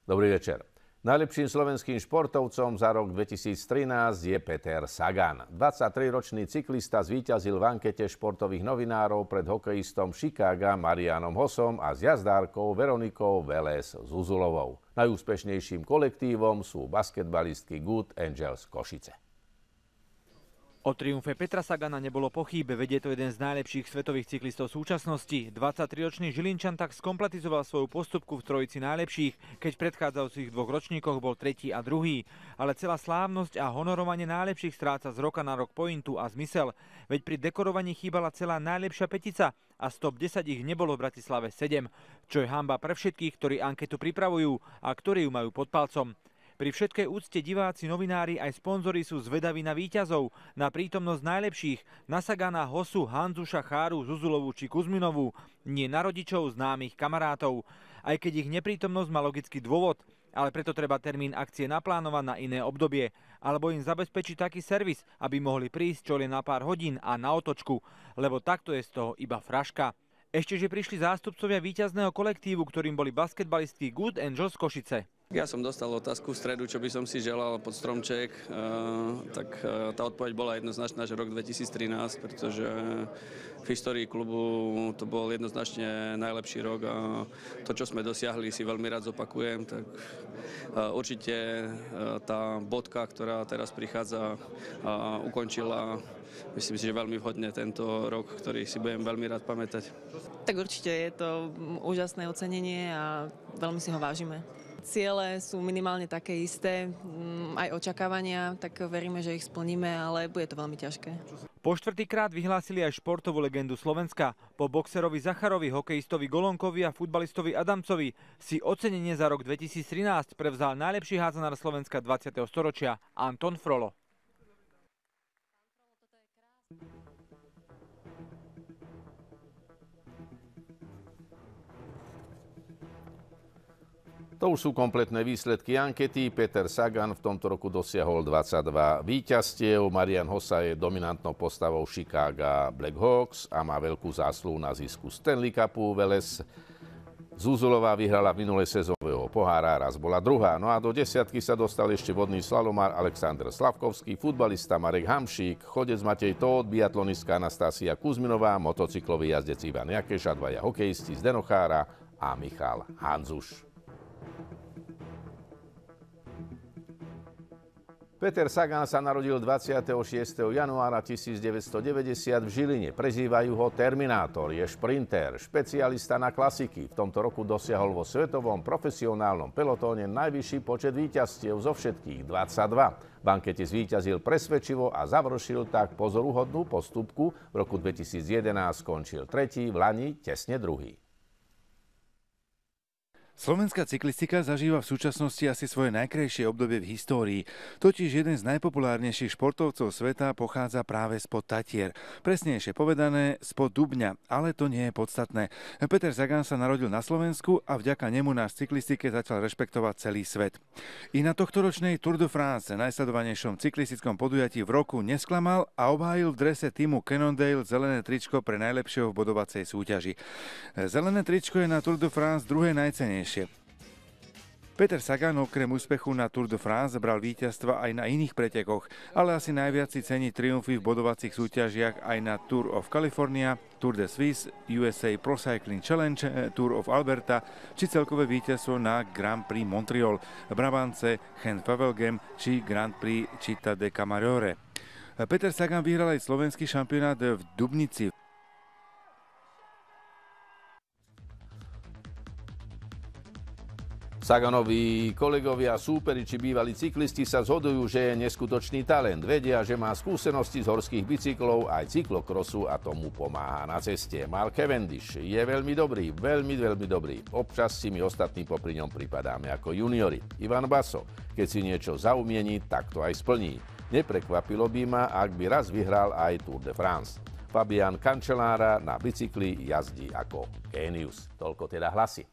Dobrý večer. Najlepším slovenským športovcom za rok 2013 je Peter Sagan. 23-ročný cyklista zvíťazil v ankete športových novinárov pred hokejistom Chicaga Marianom Hossom a s jazdárkou Veronikou Velez Zuzulovou. Najúspešnejším kolektívom sú basketbalistky Good Angels Košice. O triumfe Petra Sagana nebolo pochýb, veď je to jeden z najlepších svetových cyklistov súčasnosti. 23-ročný Žilinčan tak skompletizoval svoju postupku v trojici najlepších, keď v predchádzajúcich dvoch ročníkoch bol tretí a druhý. Ale celá slávnosť a honorovanie najlepších stráca z roka na rok pointu a zmysel, veď pri dekorovaní chýbala celá najlepšia petica a z top 10 ich nebolo v Bratislave 7, čo je hanba pre všetkých, ktorí anketu pripravujú a ktorí ju majú pod palcom. Pri všetkej úcte diváci, novinári aj sponzori sú zvedaví na víťazov, na prítomnosť najlepších, na Sagana, Hossu, Hanzuša, Cháru, Zuzulovu či Kuzminovú, nie na rodičov, známych, kamarátov. Aj keď ich neprítomnosť má logický dôvod, ale preto treba termín akcie naplánovať na iné obdobie, alebo im zabezpečiť taký servis, aby mohli prísť čo len na pár hodín a na otočku, lebo takto je z toho iba fraška. Ešte, že prišli zástupcovia víťazného kolektívu, ktorým boli basketbalistky Good Angels Košice. Ja som dostal otázku v stredu, čo by som si želal pod stromček, tak tá odpoveď bola jednoznačná, že rok 2013, pretože v histórii klubu to bol jednoznačne najlepší rok a to, čo sme dosiahli, si veľmi rád zopakujem, tak určite tá bodka, ktorá teraz prichádza a ukončila, myslím si, že veľmi vhodne tento rok, ktorý si budem veľmi rád pamätať. Tak určite je to úžasné ocenenie a veľmi si ho vážime. Ciele sú minimálne také isté, aj očakávania, tak veríme, že ich splníme, ale bude to veľmi ťažké. Po štvrtýkrát vyhlásili aj športovú legendu Slovenska. Po boxerovi Zacharovi, hokejistovi Golonkovi a futbalistovi Adamcovi si ocenenie za rok 2013 prevzal najlepší hádzanár Slovenska 20. storočia Anton Frolo. To už sú kompletné výsledky ankety. Peter Sagan v tomto roku dosiahol 22 víťazstiev. Marian Hossa je dominantnou postavou Chicaga Blackhawks a má veľkú zásluhu na zisku Stanley Cupu. Velez Zuzulová vyhrala v minulej sezónového pohára, raz bola druhá. No a do desiatky sa dostal ešte vodný slalomár Alexander Slavkovský, futbalista Marek Hamšík, chodec Matej Tóth, biatlonistka Anastácia Kuzminová, motocyklový jazdec Ivan Jakeš a dvaja hokejisti Zdeno Chára a Michal Hanzuš. Peter Sagan sa narodil 26. januára 1990 v Žiline. Prezývajú ho Terminátor, je šprinter, špecialista na klasiky. V tomto roku dosiahol vo svetovom profesionálnom pelotóne najvyšší počet víťazstiev zo všetkých 22. V ankete zvíťazil presvedčivo a završil tak pozoruhodnú postupku. V roku 2011 skončil tretí, v lani tesne druhý. Slovenská cyklistika zažíva v súčasnosti asi svoje najkrajšie obdobie v histórii. Totiž jeden z najpopulárnejších športovcov sveta pochádza práve spod Tatier. Presnejšie povedané spod Dubňa, ale to nie je podstatné. Peter Sagan sa narodil na Slovensku a vďaka nemu nás v cyklistike začal rešpektovať celý svet. I na tohtoročnej Tour de France, najsledovanejšom cyklistickom podujatí v roku, nesklamal a obhájil v drese týmu Cannondale zelené tričko pre najlepšieho v bodovacej súťaži. Zelené tričko je na Tour de France druhé najcenejšie. Peter Sagan okrem úspechu na Tour de France bral víťazstva aj na iných pretekoch, ale asi najviac si cení triumfy v bodovacích súťažiach aj na Tour of California, Tour de Suisse, USA Pro Cycling Challenge, Tour of Alberta či celkové víťazstvo na Grand Prix Montreal, Brabantse, Gent-Wevelgem či Grand Prix Città de Camaiore. Peter Sagan vyhral aj slovenský šampionát v Dubnici. Saganovi kolegovia, súperi či bývalí cyklisti sa zhodujú, že je neskutočný talent. Vedia, že má skúsenosti z horských bicyklov aj cyklokrosu a tomu pomáha na ceste. Mark Cavendish je veľmi dobrý, veľmi dobrý. Občas si my ostatní popri ňom pripadáme ako juniori. Ivan Basso, keď si niečo zaumiení, tak to aj splní. Neprekvapilo by ma, ak by raz vyhral aj Tour de France. Fabian Cancellara na bicykli jazdí ako génius. Toľko teda hlasy.